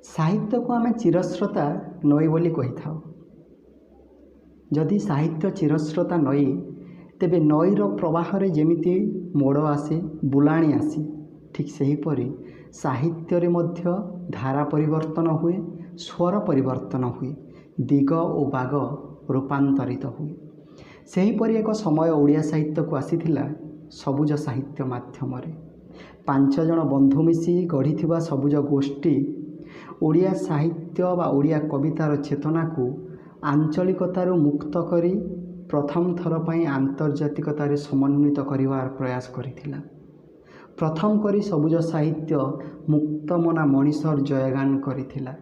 साहित्य को आम चिरस्रोता नई बोली कही था। जदि साहित्य चिरस्रोता नई तेबे नईर प्रवाह रे जेमिति मोड़ आसे बुलाणी आसी ठीक सेहीपरि साहित्य मध्य धारा परिवर्तन हुए, स्वर परिवर्तन हुए, दिग और बाग रूपांतरित हुए। सेहीपरि एक समय ओडिया साहित्य को आसीथिला सबुज साहित्य माध्यम रे। 5 जन बंधु मिसी गढ़ी सबुज गोष्ठी ओडिया साहित्य बा ओडिया कवितार चेतना को आंचलिकतार मुक्त करी प्रथम थर पई आंतर्जातिकतार समन्वित करिवार प्रयास करिथिला। प्रथम करी सबुज साहित्य मुक्त मना मनीषर जयगान करिथिला।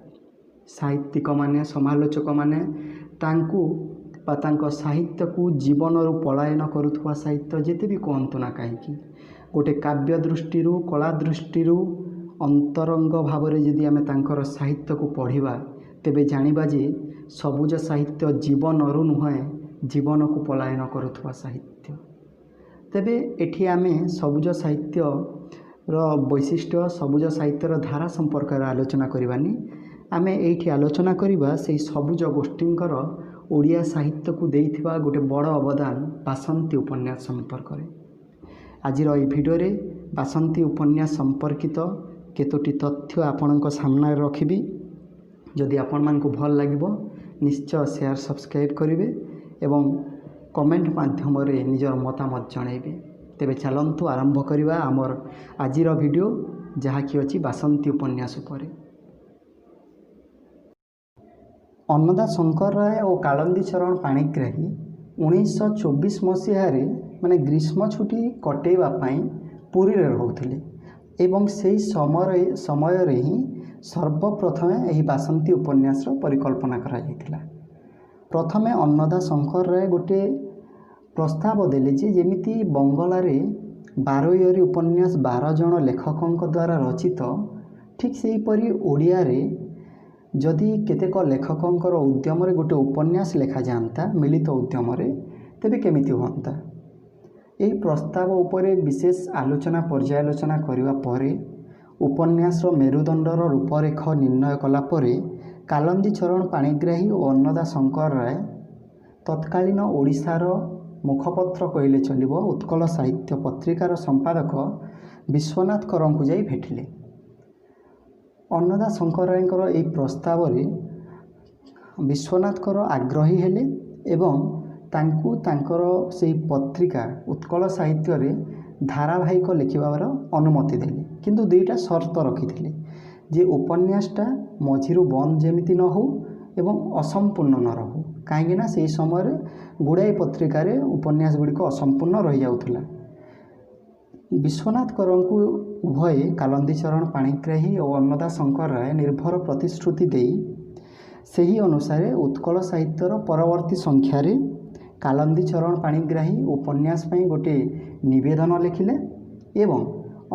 साहित्यिक माने समालोचक माने तांकु बा तांको साहित्य को जीवन पलायन करुवा साहित्य जेते भी कहतु ना कहीं गोटे काव्य दृष्टि कला दृष्टि अंतरंग भाव में जदि आम तांकर साहित्य को पढ़िबा तेबे जानिबा जे सबुज साहित्य जीवन नुहे जीवन को पलायन करुवा साहित्य। तेबे एठी आमे सबुज साहित्य वैशिष्ट्य सबुज साहित्यर धारा संपर्क आलोचना करवानी। आमे एठी आलोचना करिबा सेही सबुज गोष्ठींकर ओडिया साहित्य को देइथिबा गोटे बड़ अवदान बासंती उपन्यास संपर्क में। आजिर ए भिडियो रे बासंती उपन्यास संपर्कित केतोटी तथ्य आपणक सामने रखिबी। जदि आपण मानकु भल लागिबो निश्चय शेयर सब्सक्राइब करिवे एवं कमेंट माध्यम रे निजर मतामत जणाइबे। तेबे चलंतु आरंभ करिबा आमर आजिर भिडियो जहाँकि अछि बासंती उपन्यास उपरे। अन्नदा शंकर राय और कालंदी चरण पाणिग्राही 1924 मसीह माने ग्रीष्म छुट्टी कटेवा पुरी रोते एवं से समय ही सर्वप्रथमे यही बासंती उपन्यास परिकल्पना करा जायतिला। प्रथमे अन्नदा शंकर राय गोटे प्रस्ताव देले जे जेमिति बंगला रे 12 उपन्यास 12 जन लेखकों द्वारा रचित ठीक सेहीपरि ओडिया रे जदि केतेक लेखकों उद्यम गोटे उपन्यास लिखा जाता मिलित उद्यम तेबे केमिति होता। यही प्रस्ताव उपरे विशेष आलोचना पर्यालोचना करिवा परे उपन्यास मेरुदंडर रूपरेख निर्णय कला परे कालंदी चरण पाणिग्राही और अन्नदा शंकर राय तत्कालीन ओडिशार मुखपत्र कहले चलिबो उत्कल साहित्य पत्रिकार संपादक विश्वनाथ करं को जाई भेटिले। अन्नदा शंकर रायଙ୍କର ଏହି प्रस्तावरे विश्वनाथ कर आग्रही हेले एवं तांकु तांकर से पत्रिका उत्कल साहित्य रे धारावाहिक लिखिबार अनुमति देले, किंतु दुईटा शर्त रखिथिले जे उपन्यासटा मझिरु बंद जेमिति न हो एवं असंपूर्ण न रहू। काहेकिना से समय गुड़ाई पत्रिका रे उपन्यास गुड़िक असंपूर्ण रही जाउथला। विश्वनाथ करंकु उभय कालंदी चरण पाणिग्राही और अन्नदा शंकर राय निर्भर प्रतिश्रुति देई सही अनुसार उत्कल साहित्यर परवर्ती संख्यार कालंदी चरण पाणिग्राही उपन्यास पई गोटे निवेदन लिखिले एवं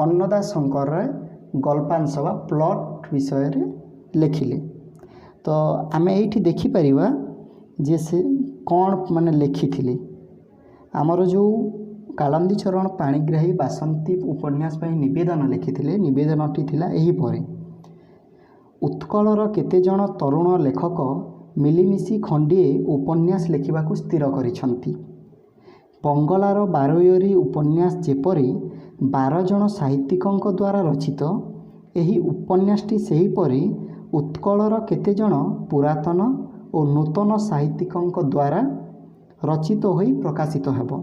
अन्नदा शंकर राय गल्पांश वा प्लॉट विषय रे लिखिले। तो आमे एठी देखि परिबा जे से कौन माने लिखिथिले। आमर जो कालंदी चरण पाणिग्राही बासंती उपन्यास पई निवेदन लिखिथिले निवेदनटी थिला एही परे। उत्कलर केते जन तरुण लेखक मिलिमिशि खंडिए उपन्यास लिखिबाकू स्थिर करिसंती। बंगलार 12 उपन्यास जेपरी 12 जन साहित्यिकंक द्वारा रचित एही उपन्यासटी सेहीपरि उत्कलर केते जन पुरातन और नूतन साहित्यिकंक द्वारा रचित होई प्रकाशित हेबो।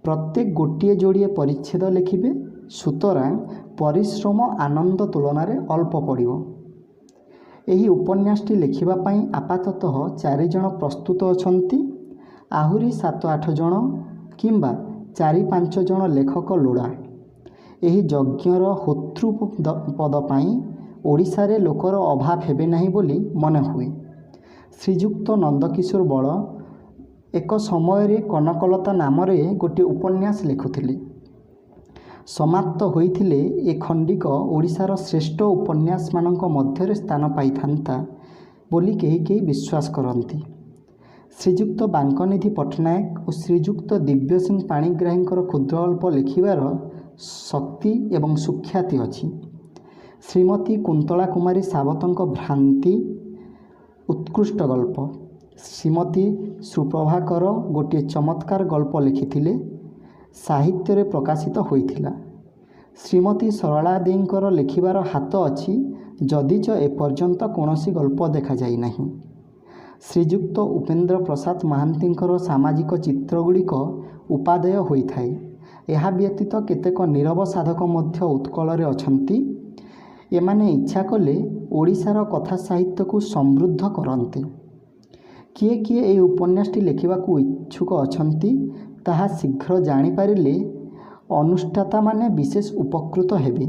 प्रत्येक गोटे जोड़िए परिच्छेद लिखिबे, सुतरां परिश्रम आनंद तुलन में अल्प पड़िबो। एही उपन्यासटी लिखिबा पई आपाततः 4 जन प्रस्तुत अछंती। आहुरी 7-8 जन किंबा 4-5 जन लेखक लोड़ा। एही यज्ञर होतृ पद पई ओडिशा रे लोकर अभाव हेबे नाही बोली मन हुए। श्रीजुक्त नंदकिशोर बल एक समय रे कनकलता नाम रे गोटे उपन्यास लिखुथिले। समाप्त होइथिले ए खंडिक ओडिशार श्रेष्ठ उपन्यास मानक मध्य स्थान पाइथांता बोली केही विश्वास करती। श्रीजुक्त बांकनिधि पट्टनायक और श्रीजुक्त दिव्य सिंह पाणिग्राहींकर क्षुद्र अल्प लिखिबार शक्ति एवं सुख्याति अछि। ଶ୍ରୀମତୀ କୁନ୍ତଳା କୁମାରୀ ସାବତଙ୍କ ଭ୍ରାନ୍ତି ଉତ୍କୃଷ୍ଟ ଗଳ୍ପ। ଶ୍ରୀମତୀ ସୁପ୍ରଭାକର ଗୋଟିଏ ଚମତ୍କାର ଗଳ୍ପ ଲେଖିଥିଲେ, ସାହିତ୍ୟରେ ପ୍ରକାଶିତ ହୋଇଥିଲା। ଶ୍ରୀମତୀ ସରଳା ଦେଈଙ୍କର ଲେଖିବାର ହାତ ଅଛି, ଯଦିଚ ଏପର୍ଯ୍ୟନ୍ତ କୌଣସି ଗଳ୍ପ ଦେଖାଯାଇ ନାହିଁ। ଶ୍ରୀଯୁକ୍ତ ଉପେନ୍ଦ୍ର ପ୍ରସାଦ ମହାନ୍ତିଙ୍କର ସାମାଜିକ ଚିତ୍ରଗୁଡ଼ିକ ଉପାଦେୟ ହୋଇଥାଏ। ଏହା ବ୍ୟତୀତ କେତେକ ନୀରବ ସାଧକ ମଧ୍ୟ ଉତ୍କଳରେ ଅଛନ୍ତି। ଏମାନେ ଇଚ୍ଛା କଲେ ଓଡ଼ିଶାର କଥା ସାହିତ୍ୟକୁ ସମୃଦ୍ଧ କରନ୍ତେ। କିଏ କିଏ ଏହି ଉପନ୍ୟାସଟି ଲେଖିବାକୁ ଇଚ୍ଛୁକ ଅଛନ୍ତି ତାହା ଶୀଘ୍ର ଜାଣିପାରିଲେ ଅନୁଷ୍ଠାତାମାନେ ବିଶେଷ ଉପକୃତ ହେବେ।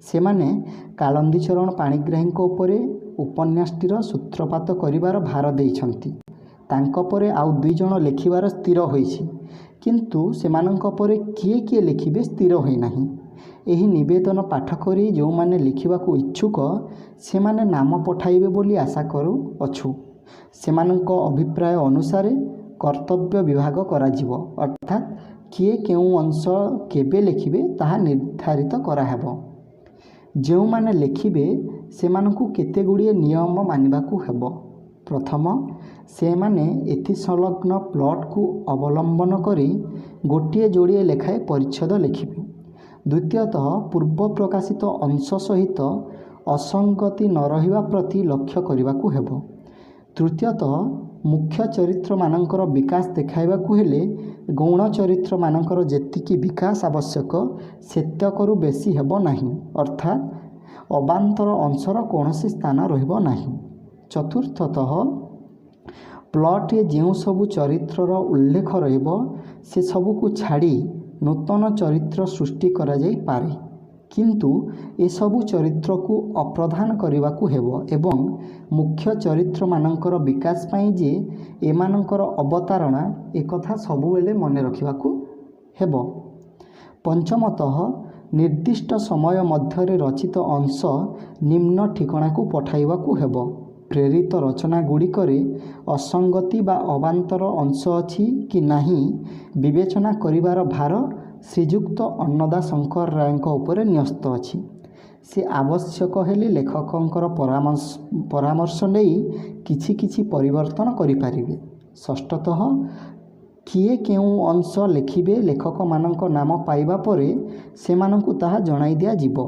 ସେମାନେ କାଳନ୍ଦୀଚରଣ ପାଣିଗ୍ରାହୀଙ୍କ ଉପରେ ଉପନ୍ୟାସଟିର ସୂତ୍ରପାତ କରିବାର ଭାର ଦେଇଛନ୍ତି। ତାଙ୍କ ପରେ ଆଉ 2 ଜଣ ଲେଖିବାର ସ୍ଥିର ହୋଇଛି, କିନ୍ତୁ ସେମାନଙ୍କ ପରେ କିଏ କିଏ ଲେଖିବେ ସ୍ଥିର ହୋଇନାହିଁ। ଏହି ନିବେଦନ ପାଠ କରି ଯେଉଁମାନେ ଲେଖିବାକୁ ଇଚ୍ଛୁକ ସେମାନେ ନାମ ପଠାଇବେ ବୋଲି ଆଶା କରୁଅଛୁ। ସେମାନଙ୍କ ଅଭିପ୍ରାୟ ଅନୁସାରେ କର୍ତ୍ତବ୍ୟ ବିଭାଗ କରାଯିବ, ଅର୍ଥାତ୍ କିଏ କେଉଁ ଅଂଶ କେବେ ଲେଖିବେ ତାହା ନିର୍ଦ୍ଧାରିତ କରାହେବ। ଯେଉଁମାନେ ଲେଖିବେ ସେମାନଙ୍କୁ କେତେଗୁଡ଼ିଏ ନିୟମ ମାନିବାକୁ ହେବ। ପ୍ରଥମ, ସେମାନେ ଏଥିସଂଲଗ୍ନ ପ୍ଲଟ୍କୁ ଅବଲମ୍ବନ କରି ଗୋଟିଏ ଯୋଡ଼ିଏ ଲେଖାଏଁ ପରିଚ୍ଛେଦ ଲେଖିବେ। ଦ୍ୱିତୀୟତଃ, ପୂର୍ବ ପ୍ରକାଶିତ ଅଂଶ ସହିତ ଅସଙ୍ଗତି ନ ରହିବା ପ୍ରତି ଲକ୍ଷ୍ୟ କରିବାକୁ ହେବ। ତୃତୀୟତଃ, ମୁଖ୍ୟ ଚରିତ୍ରମାନଙ୍କର ବିକାଶ ଦେଖାଇବାକୁ ହେଲେ ଗୌଣ ଚରିତ୍ରମାନଙ୍କର ଯେତିକି ବିକାଶ ଆବଶ୍ୟକ ସେତକରୁ ବେଶୀ ହେବ ନାହିଁ, ଅର୍ଥାତ୍ ଅବାନ୍ତର ଅଂଶର କୌଣସି ସ୍ଥାନ ରହିବ ନାହିଁ। ଚତୁର୍ଥତଃ, ପ୍ଲଟ୍ରେ ଯେଉଁ ସବୁ ଚରିତ୍ରର ଉଲ୍ଲେଖ ରହିବ ସେସବୁକୁ ଛାଡ଼ି ନୂତନ ଚରିତ୍ର ସୃଷ୍ଟି କରାଯାଇପାରେ, କିନ୍ତୁ ଏସବୁ ଚରିତ୍ରକୁ ଅପ୍ରଧାନ କରିବାକୁ ହେବ ଏବଂ ମୁଖ୍ୟ ଚରିତ୍ରମାନଙ୍କର ବିକାଶ ପାଇଁ ଯେ ଏମାନଙ୍କର ଅବତାରଣା ଏକଥା ସବୁବେଳେ ମନେ ରଖିବାକୁ ହେବ। ପଞ୍ଚମତଃ, ନିର୍ଦ୍ଦିଷ୍ଟ ସମୟ ମଧ୍ୟରେ ରଚିତ ଅଂଶ ନିମ୍ନ ଠିକଣାକୁ ପଠାଇବାକୁ ହେବ। ପ୍ରେରିତ ରଚନାଗୁଡ଼ିକରେ ଅସଙ୍ଗତି ବା ଅବାନ୍ତର ଅଂଶ ଅଛି କି ନାହିଁ ବିବେଚନା କରିବାର ଭାର ଶ୍ରୀଯୁକ୍ତ ଅନ୍ନଦାଶଙ୍କର ରାୟଙ୍କ ଉପରେ ନ୍ୟସ୍ତ ଅଛି। ସେ ଆବଶ୍ୟକ ହେଲେ ଲେଖକଙ୍କର ପରାମର୍ଶ ନେଇ କିଛି କିଛି ପରିବର୍ତ୍ତନ କରିପାରିବେ। ଷଷ୍ଠତଃ, କିଏ କେଉଁ ଅଂଶ ଲେଖିବେ ଲେଖକମାନଙ୍କ ନାମ ପାଇବା ପରେ ସେମାନଙ୍କୁ ତାହା ଜଣାଇ ଦିଆଯିବ।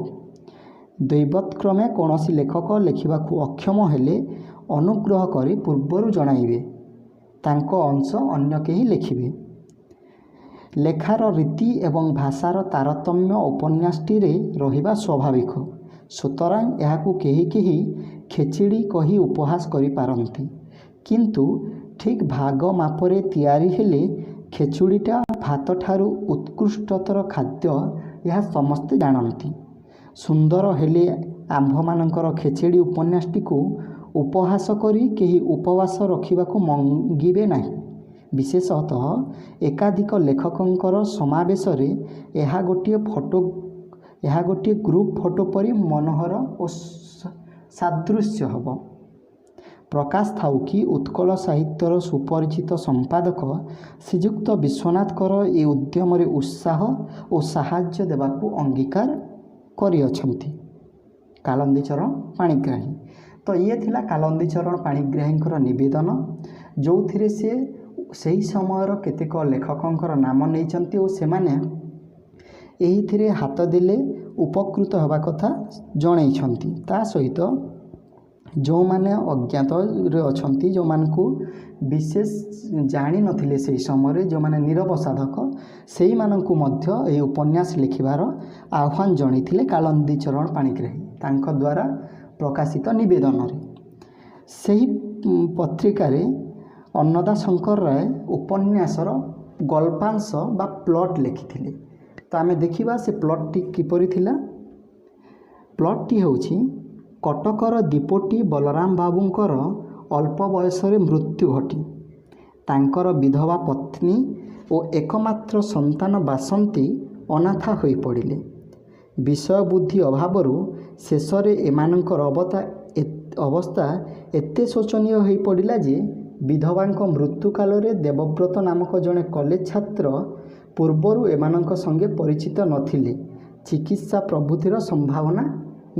ଦୈବତ୍କ୍ରମେ କୌଣସି ଲେଖକ ଲେଖିବାକୁ ଅକ୍ଷମ ହେଲେ ଅନୁଗ୍ରହ କରି ପୂର୍ବରୁ ଜଣାଇବେ। ତାଙ୍କ ଅଂଶ ଅନ୍ୟ କେହି ଲେଖିବେ। ଲେଖାର ରୀତି ଏବଂ ଭାଷାର ତାରତମ୍ୟ ଉପନ୍ୟାସଟିରେ ରହିବା ସ୍ୱାଭାବିକ। ସୁତରାଂ ଏହାକୁ କେହି କେହି ଖେଚିଡ଼ି କହି ଉପହାସ କରିପାରନ୍ତି, କିନ୍ତୁ ଠିକ୍ ଭାଗ ମାପରେ ତିଆରି ହେଲେ ଖେଚୁଡ଼ିଟା ଭାତଠାରୁ ଉତ୍କୃଷ୍ଟତର ଖାଦ୍ୟ ଏହା ସମସ୍ତେ ଜାଣନ୍ତି। ସୁନ୍ଦର ହେଲେ ଆମ୍ଭମାନଙ୍କର ଖେଚେଡ଼ି ଉପନ୍ୟାସଟିକୁ ଉପହାସ କରି କେହି ଉପବାସ ରଖିବାକୁ ମଙ୍ଗିବେ ନାହିଁ। ବିଶେଷତଃ ଏକାଧିକ ଲେଖକଙ୍କର ସମାବେଶରେ ଏହା ଗୋଟିଏ ଗ୍ରୁପ୍ ଫଟୋ ପରି ମନୋହର ଓ ସାଦୃଶ୍ୟ ହେବ। ପ୍ରକାଶ ଥାଉ କି ଉତ୍କଳ ସାହିତ୍ୟର ସୁପରିଚିତ ସମ୍ପାଦକ ଶ୍ରୀଯୁକ୍ତ ବିଶ୍ୱନାଥଙ୍କର ଏ ଉଦ୍ୟମରେ ଉତ୍ସାହ ଓ ସାହାଯ୍ୟ ଦେବାକୁ ଅଙ୍ଗୀକାର କରିଅଛନ୍ତି। କାଳନ୍ଦୀଚରଣ ପାଣିଗ୍ରାହୀ। ତ ଇଏ ଥିଲା କାଳନ୍ଦୀଚରଣ ପାଣିଗ୍ରାହୀଙ୍କର ନିବେଦନ, ଯେଉଁଥିରେ ସେ ସେହି ସମୟର କେତେକ ଲେଖକଙ୍କର ନାମ ନେଇଛନ୍ତି ଓ ସେମାନେ ଏହିଥିରେ ହାତ ଦେଲେ ଉପକୃତ ହେବା କଥା ଜଣାଇଛନ୍ତି। ତା ସହିତ ଯେଉଁମାନେ ଅଜ୍ଞାତରେ ଅଛନ୍ତି, ଯେଉଁମାନଙ୍କୁ ବିଶେଷ ଜାଣିନଥିଲେ ସେହି ସମୟରେ, ଯେଉଁମାନେ ନୀରବ ସାଧକ, ସେଇମାନଙ୍କୁ ମଧ୍ୟ ଏହି ଉପନ୍ୟାସ ଲେଖିବାର ଆହ୍ୱାନ ଜଣାଇଥିଲେ କାଳନ୍ଦୀଚରଣ ପାଣିଗ୍ରାହୀ ତାଙ୍କ ଦ୍ୱାରା ପ୍ରକାଶିତ ନିବେଦନରେ। ସେହି ପତ୍ରିକାରେ ଅନ୍ନଦାଶଙ୍କର ରାୟ ଉପନ୍ୟାସର ଗଳ୍ପାଂଶ ବା ପ୍ଲଟ୍ ଲେଖିଥିଲେ। ତ ଆମେ ଦେଖିବା ସେ ପ୍ଲଟ୍ଟି କିପରି ଥିଲା। ପ୍ଲଟ୍ଟି ହେଉଛି, କଟକର ଦୀପୋଟି ବଳରାମ ବାବୁଙ୍କର ଅଳ୍ପ ବୟସରେ ମୃତ୍ୟୁ ଘଟି ତାଙ୍କର ବିଧବା ପତ୍ନୀ ଓ ଏକମାତ୍ର ସନ୍ତାନ ବାସନ୍ତୀ ଅନାଥା ହୋଇପଡ଼ିଲେ। ବିଷୟ ବୁଦ୍ଧି ଅଭାବରୁ ଶେଷରେ ଏମାନଙ୍କର ଅବସ୍ଥା ଏତେ ଶୋଚନୀୟ ହୋଇପଡ଼ିଲା ଯେ ବିଧବାଙ୍କ ମୃତ୍ୟୁ କାଳରେ ଦେବବ୍ରତ ନାମକ ଜଣେ କଲେଜ ଛାତ୍ର ପୂର୍ବରୁ ଏମାନଙ୍କ ସଙ୍ଗେ ପରିଚିତ ନଥିଲେ। ଚିକିତ୍ସା ପ୍ରଭୃତିର ସମ୍ଭାବନା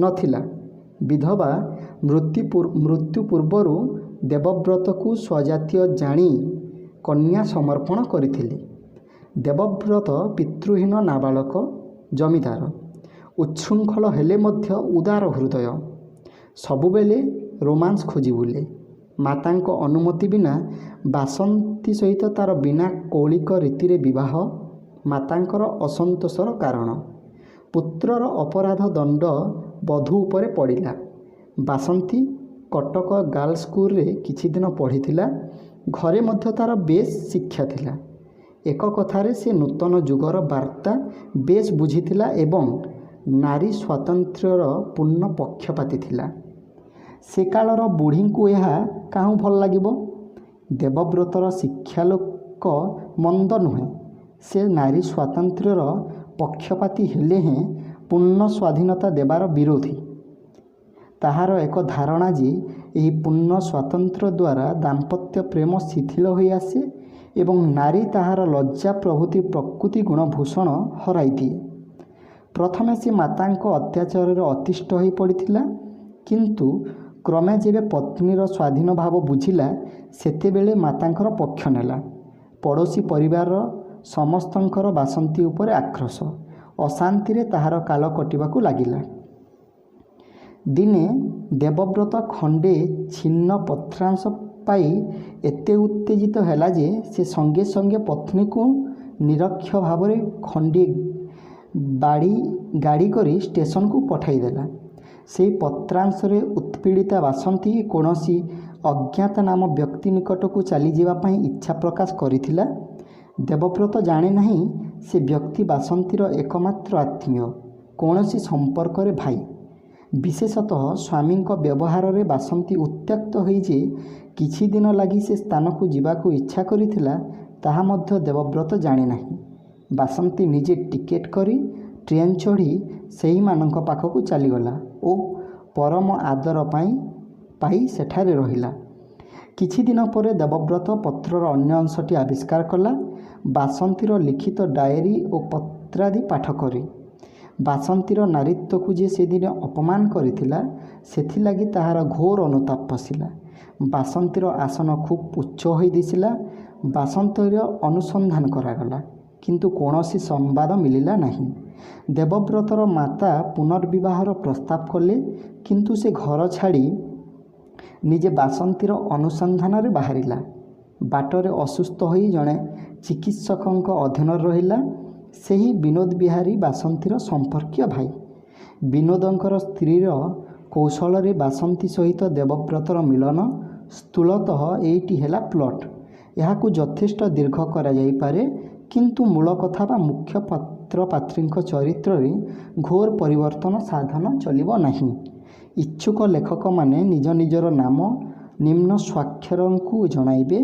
ନଥିଲା। ବିଧବା ମୃତ୍ୟୁ ପୂର୍ବରୁ ଦେବବ୍ରତକୁ ସ୍ୱଜାତୀୟ ଜାଣି କନ୍ୟା ସମର୍ପଣ କରିଥିଲେ। ଦେବବ୍ରତ ପିତୃହୀନ ନାବାଳକ ଜମିଦାର, ଉଚ୍ଛୃଙ୍ଖଳ ହେଲେ ମଧ୍ୟ ଉଦାର ହୃଦୟ, ସବୁବେଳେ ରୋମାନ୍ସ ଖୋଜି ବୁଲେ। ମାତାଙ୍କ ଅନୁମତି ବିନା ବାସନ୍ତୀ ସହିତ ତା'ର ବିନା କୌଳିକ ରୀତିରେ ବିବାହ ମାତାଙ୍କର ଅସନ୍ତୋଷର କାରଣ। ପୁତ୍ରର ଅପରାଧ ଦଣ୍ଡ ବଧୂ ଉପରେ ପଡ଼ିଲା। ବାସନ୍ତୀ କଟକ ଗାର୍ଲସ ସ୍କୁଲରେ କିଛିଦିନ ପଢ଼ିଥିଲା। ଘରେ ମଧ୍ୟ ତା'ର ବେଶ୍ ଶିକ୍ଷା ଥିଲା। ଏକ କଥାରେ ସେ ନୂତନ ଯୁଗର ବାର୍ତ୍ତା ବେଶ୍ ବୁଝିଥିଲା ଏବଂ ନାରୀ ସ୍ୱାତନ୍ତ୍ର୍ୟର ପୂର୍ଣ୍ଣ ପକ୍ଷପାତୀ ଥିଲା। ସେ କାଳର ବୁଢ଼ୀଙ୍କୁ ଏହା କାହୁଁ ଭଲ ଲାଗିବ? ଦେବବ୍ରତର ଶିକ୍ଷାଲୋକ ମନ୍ଦ ନୁହେଁ। ସେ ନାରୀ ସ୍ୱାତନ୍ତ୍ର୍ୟର ପକ୍ଷପାତୀ ହେଲେ ହେଁ ପୂର୍ଣ୍ଣ ସ୍ୱାଧୀନତା ଦେବାର ବିରୋଧୀ। ତାହାର ଏକ ଧାରଣା ଯେ ଏହି ପୂର୍ଣ୍ଣ ସ୍ୱାତନ୍ତ୍ର୍ୟ ଦ୍ୱାରା ଦାମ୍ପତ୍ୟ ପ୍ରେମ ଶିଥିଳ ହୋଇ ଆସେ ଏବଂ ନାରୀ ତାହାର ଲଜ୍ଜା ପ୍ରଭୃତି ପ୍ରକୃତି ଗୁଣଭୂଷଣ ହରାଇଦିଏ। ପ୍ରଥମେ ସେ ମାତାଙ୍କ ଅତ୍ୟାଚାରରେ ଅତିଷ୍ଠ ହୋଇ ପଡ଼ିଥିଲା, କିନ୍ତୁ କ୍ରମେ ଯେବେ ପତ୍ନୀର ସ୍ୱାଧୀନ ଭାବ ବୁଝିଲା ସେତେବେଳେ ମାତାଙ୍କର ପକ୍ଷ ନେଲା। ପଡ଼ୋଶୀ ପରିବାରର ସମସ୍ତଙ୍କର ବାସନ୍ତୀ ଉପରେ ଆକ୍ରୋଶ। ଅଶାନ୍ତିରେ ତାହାର କାଳ କଟିବାକୁ ଲାଗିଲା। ଦିନେ ଦେବବ୍ରତ ଖଣ୍ଡେ ଛିନ୍ନ ପତ୍ରାଂଶ ପାଇ ଏତେ ଉତ୍ତେଜିତ ହେଲା ଯେ ସେ ସଙ୍ଗେ ସଙ୍ଗେ ପତ୍ନୀକୁ ନିରକ୍ଷ ଭାବରେ ଖଣ୍ଡିଏ ଗାଡ଼ି କରି ଷ୍ଟେସନକୁ ପଠାଇଦେଲା। ସେହି ପତ୍ରାଂଶରେ ଉତ୍ପୀଡ଼ିତା ବାସନ୍ତୀ କୌଣସି ଅଜ୍ଞାତନାମ ବ୍ୟକ୍ତି ନିକଟକୁ ଚାଲିଯିବା ପାଇଁ ଇଚ୍ଛା ପ୍ରକାଶ କରିଥିଲା। ଦେବବ୍ରତ ଜାଣେ ନାହିଁ ସେ ବ୍ୟକ୍ତି ବାସନ୍ତୀର ଏକମାତ୍ର ଆତ୍ମୀୟ, କୌଣସି ସମ୍ପର୍କରେ ଭାଇ। ବିଶେଷତଃ ସ୍ୱାମୀଙ୍କ ବ୍ୟବହାରରେ ବାସନ୍ତୀ ଉତ୍ତ୍ୟକ୍ତ ହୋଇ ଯେ କିଛି ଦିନ ଲାଗି ସେ ସ୍ଥାନକୁ ଯିବାକୁ ଇଚ୍ଛା କରିଥିଲା ତାହା ମଧ୍ୟ ଦେବବ୍ରତ ଜାଣେ ନାହିଁ। ବାସନ୍ତୀ ନିଜେ ଟିକେଟ୍ କରି ଟ୍ରେନ୍ ଚଢ଼ି ସେହିମାନଙ୍କ ପାଖକୁ ଚାଲିଗଲା ଓ ପରମ ଆଦର ପାଇ ସେଠାରେ ରହିଲା। କିଛି ଦିନ ପରେ ଦେବବ୍ରତ ପତ୍ରର ଅନ୍ୟ ଅଂଶଟି ଆବିଷ୍କାର କଲା। ବାସନ୍ତୀର ଲିଖିତ ଡାଏରୀ ଓ ପତ୍ରାଦି ପାଠ କରି ବାସନ୍ତୀର ନାରୀତ୍ୱକୁ ଯେ ସେଦିନ ଅପମାନ କରିଥିଲା ସେଥିଲାଗି ତାହାର ଘୋର ଅନୁତାପ ପଶିଲା। ବାସନ୍ତୀର ଆସନ ଖୁବ୍ ଉଚ୍ଚ ହୋଇ ଦିଶିଲା। ବାସନ୍ତୀର ଅନୁସନ୍ଧାନ କରାଗଲା, କିନ୍ତୁ କୌଣସି ସମ୍ବାଦ ମିଳିଲା ନାହିଁ। ଦେବବ୍ରତର ମାତା ପୁନର୍ବିବାହର ପ୍ରସ୍ତାବ କଲେ, କିନ୍ତୁ ସେ ଘର ଛାଡ଼ି ନିଜେ ବାସନ୍ତୀର ଅନୁସନ୍ଧାନରେ ବାହାରିଲା। ବାଟରେ ଅସୁସ୍ଥ ହୋଇ ଜଣେ ଚିକିତ୍ସକଙ୍କ ଅଧୀନରେ ରହିଲା। ସେହି ବିନୋଦ ବିହାରୀ ବାସନ୍ତୀର ସମ୍ପର୍କୀୟ ଭାଇ। ବିନୋଦଙ୍କର ସ୍ତ୍ରୀର କୌଶଳରେ ବାସନ୍ତୀ ସହିତ ଦେବବ୍ରତର ମିଳନ। ସ୍ଥୂଳତଃ ଏଇଟି ହେଲା ପ୍ଲଟ୍। ଏହାକୁ ଯଥେଷ୍ଟ ଦୀର୍ଘ କରାଯାଇପାରେ, କିନ୍ତୁ ମୂଳ କଥା ବା ମୁଖ୍ୟ ପାତ୍ରପାତ୍ରୀଙ୍କ ଚରିତ୍ରରେ ଘୋର ପରିବର୍ତ୍ତନ ସାଧନ ଚଳିବ ନାହିଁ। ଇଚ୍ଛୁକ ଲେଖକମାନେ ନିଜ ନିଜର ନାମ ନିମ୍ନ ସ୍ୱାକ୍ଷରଙ୍କୁ ଜଣାଇବେ।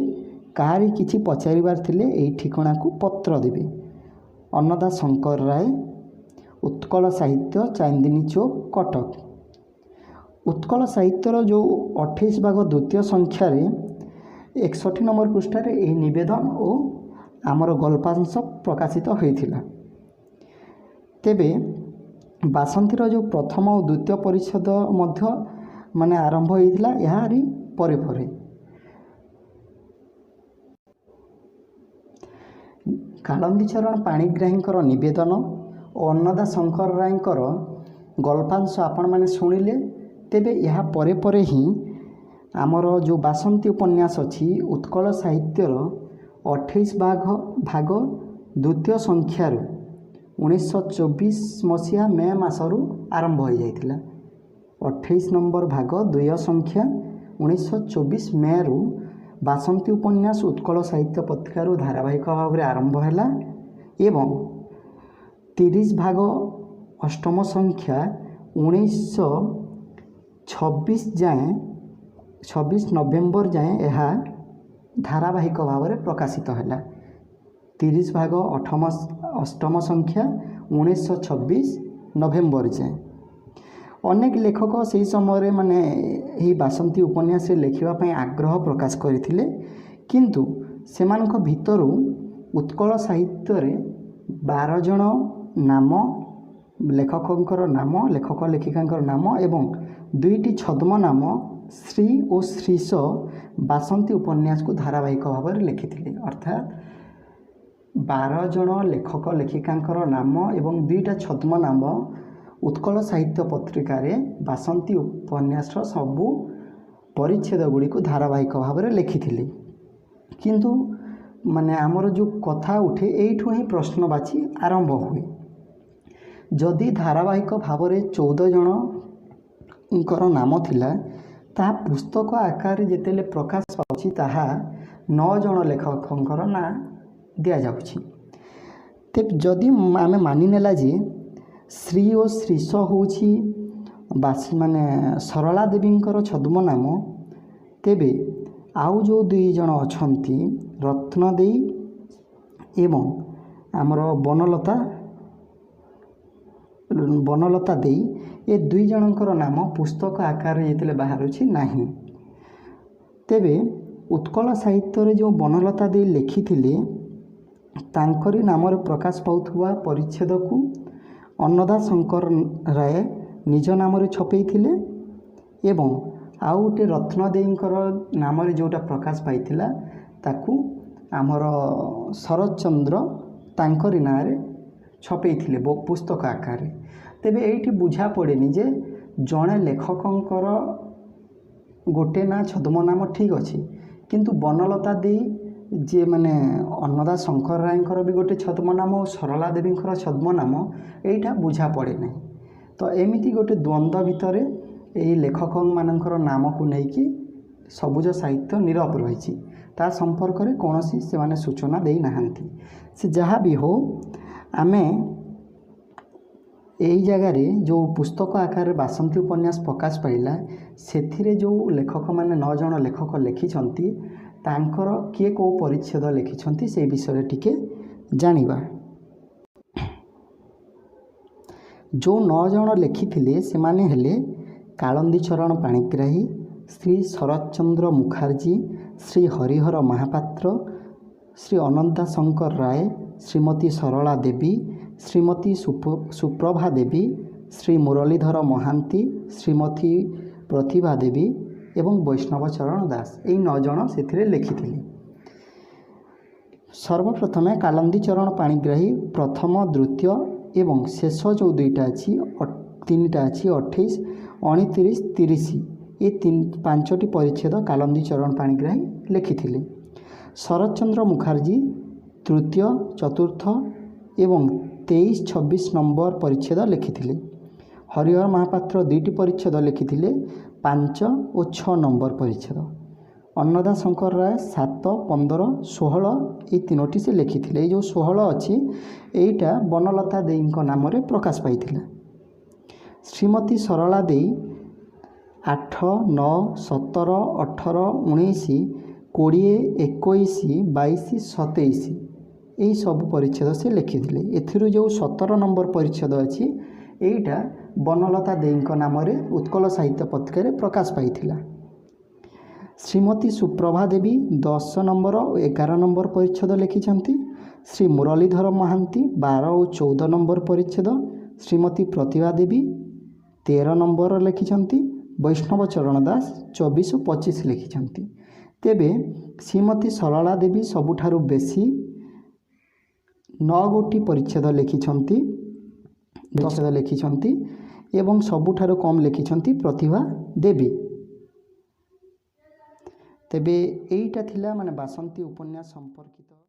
କାହାରି କିଛି ପଚାରିବାର ଥିଲେ ଏହି ଠିକଣାକୁ ପତ୍ର ଦେବେ। ଅନ୍ନଦା ଶଙ୍କର ରାୟ, ଉତ୍କଳ ସାହିତ୍ୟ, ଚାନ୍ଦିନୀ ଚୌକ, କଟକ। ଉତ୍କଳ ସାହିତ୍ୟର ଯେଉଁ 28 ଭାଗ ଦ୍ୱିତୀୟ ସଂଖ୍ୟାରେ 61 ନମ୍ବର ପୃଷ୍ଠାରେ ଏହି ନିବେଦନ ଓ ଆମର ଗଳ୍ପାଂଶ ପ୍ରକାଶିତ ହୋଇଥିଲା। ତେବେ ବାସନ୍ତୀର ଯେଉଁ ପ୍ରଥମ ଓ ଦ୍ୱିତୀୟ ପରିଚ୍ଛେଦ ମଧ୍ୟ ଆରମ୍ଭ ହୋଇଥିଲା ଏହାରି ପରେ ପରେ। କାଳନ୍ଦୀଚରଣ ପାଣିଗ୍ରାହୀଙ୍କର ନିବେଦନ ଓ ଅନ୍ନଦା ଶଙ୍କର ରାୟଙ୍କର ଗଳ୍ପାଂଶ ଆପଣମାନେ ଶୁଣିଲେ। ତେବେ ଏହା ପରେ ପରେ ହିଁ ଆମର ଯେଉଁ ବାସନ୍ତୀ ଉପନ୍ୟାସ ଅଛି ଉତ୍କଳ ସାହିତ୍ୟର 28 ଭାଗ ଦ୍ୱିତୀୟ ସଂଖ୍ୟାରୁ 1924 ମସିହା ମେ ମାସରୁ ଆରମ୍ଭ ହୋଇଯାଇଥିଲା। 28 ନମ୍ବର ଭାଗ ଦ୍ୱିତୀୟ ସଂଖ୍ୟା 1924 ମେରୁ ବାସନ୍ତୀ ଉପନ୍ୟାସ ଉତ୍କଳ ସାହିତ୍ୟ ପତ୍ରିକାରୁ ଧାରାବାହିକ ଭାବରେ ଆରମ୍ଭ ହେଲା ଏବଂ 30 ଭାଗ ଅଷ୍ଟମ ସଂଖ୍ୟା 26 ନଭେମ୍ବର ଯାଏଁ ଏହା ଧାରାବାହିକ ଭାବରେ ପ୍ରକାଶିତ ହେଲା। 30 ଭାଗ ଅଷ୍ଟମ ସଂଖ୍ୟା 1926 ନଭେମ୍ବର ଯାଏଁ। ଅନେକ ଲେଖକ ସେହି ସମୟରେ ଏହି ବାସନ୍ତୀ ଉପନ୍ୟାସରେ ଲେଖିବା ପାଇଁ ଆଗ୍ରହ ପ୍ରକାଶ କରିଥିଲେ, କିନ୍ତୁ ସେମାନଙ୍କ ଭିତରୁ ଉତ୍କଳ ସାହିତ୍ୟରେ 12 ଜଣ ନାମ लेखकंकर नाम लेखक लेखिकांकर नाम एवं दुईटी छद्म नाम श्री और श्रीश बासंती उपन्यास को धारावाहिक भाव में लिखिथिले। अर्थात 12 जन लेखक लेखिकांकर नाम एवं दुईटा छद्म नाम उत्कल साहित्य पत्रिकार बासंती उपन्यास सबू परिच्छेद गुड़ी को धारावाहिक भाव में लिखिथिले। किंतु माने आमर जो कथा उठे एठू ही प्रश्नवाची आरंभ हुए। जदि धारावाहिक भाव में 14 जनकर नाम थिला ता पुस्तक आकार जेतेले प्रकाश पाउछि ताहा 9 जन लेखकंकर ना दिया जाउछि। तेब जदि आमे मानि नेला जे श्री और श्रीश होछि बास माने सरला देवींकर छद्म नाम, तेबे आउ जो 2 जन अछंती रत्न देई एवं आमर बनलता देई ए 2 जनकर नाम पुस्तक आकार जेतेले बाहरुछि नाही। तेबे उत्कल साहित्य रे जो बनलता देई लिखिथिले तांकरी नाम रे प्रकाश पाउथुवा परिच्छेद को अन्नदा शंकर राय निज नाम रे छपेइथिले एवं आउ गोटे रत्न देईंकर नाम रे जोटा प्रकाश पाइथिला ताकू आमर शरद चंद्र तांकरी नाम रे छपेइथिले पुस्तक आकार। तेबे एठी बुझा पड़ेनी जे जड़े लेखकंकर गोटे ना छद्म नाम ठीक अच्छी किंतु बनलता दे जे माने अन्नदा शंकर रायंकर भी गोटे छद्म नाम और सरला देवींकर छद्म नाम एटा बुझा पड़े नहीं। तो एमिति गोटे द्वंद्व भितर यही लेखक मानकर नाम को लेकिन सबुज साहित्य नीरव रही ता संपर्क में कौन से माने सूचना दे नाहांती। से जहाँ भी हो आमे यही जगार जो पुस्तक आकार बासंती उपन्यास प्रकाश पाइला से जो लेखक माने 9 जन लेखक लिखिछंती तांकर किए को परिच्छेद लिखिछंती से विषय टिके जानिबा। जो 9 जन लिखिथिले से माने हेले कालंदी चरण पाणिग्राही, श्री शरद चंद्र मुखार्जी, श्री हरिहर महापात्र, श्री अनंता शंकर राय, श्रीमती सरला देवी, श्रीमती सुप्रभा देवी, श्री मुरलीधर महांती, श्रीमती प्रतिभा देवी एवं वैष्णव चरण दास यही 9 जन से लिखिथिले। सर्वप्रथमे कालंदी चरण पाणिग्राही प्रथम द्वितीय एवं शेष जो 2टा अच्छी 3टा अच्छी 28, 29, 30 ये 5टी परिच्छेद कालंदी चरण पाणिग्राही लिखिथिले। शरदचंद्र मुखार्जी तृतीय, चतुर्थ एवं 23, 26 नंबर परिच्छेद लिखिथिले। हरिहर महापात्र 2टी परिच्छेद लिखिथिले 5 और 6 नंबर परिच्छेद। अन्नदा शंकर राय 7, 15, 16 ये 3टी से लिखिथिले। जो 16 अच्छी एटा बनलता देईंको नाम रे प्रकाश पाइथिला। श्रीमती सरला देई 8, 9, 17, 18, 19, 20, 21, 22, 27 यही सब परिच्छेद से लिखिथिले। एथिरु जो 17 नंबर परिच्छेद अच्छी एटा बनलता देईंको नाम रे उत्कल साहित्य पत्रिका प्रकाश पाइथिला। श्रीमती सुप्रभा देवी 10 नंबर और 11 नंबर परिच्छेद लिखिछंती। श्री मुरलीधर महांती 12 और 14 नंबर परिच्छेद, श्रीमती प्रतिभा देवी 13 नंबर लिखिछंती, वैष्णव चरण दास 24 और 25 लिखिछंती। तेबे श्रीमती सरला देवी सबुठारु बेसी 9 गोटी परिच्छेद लिखिछंती एवं सबुठारु कम लिखिछंती प्रतिभा देवी। तेबे एईटा थिला माने बासंती उपन्यास संपर्कित।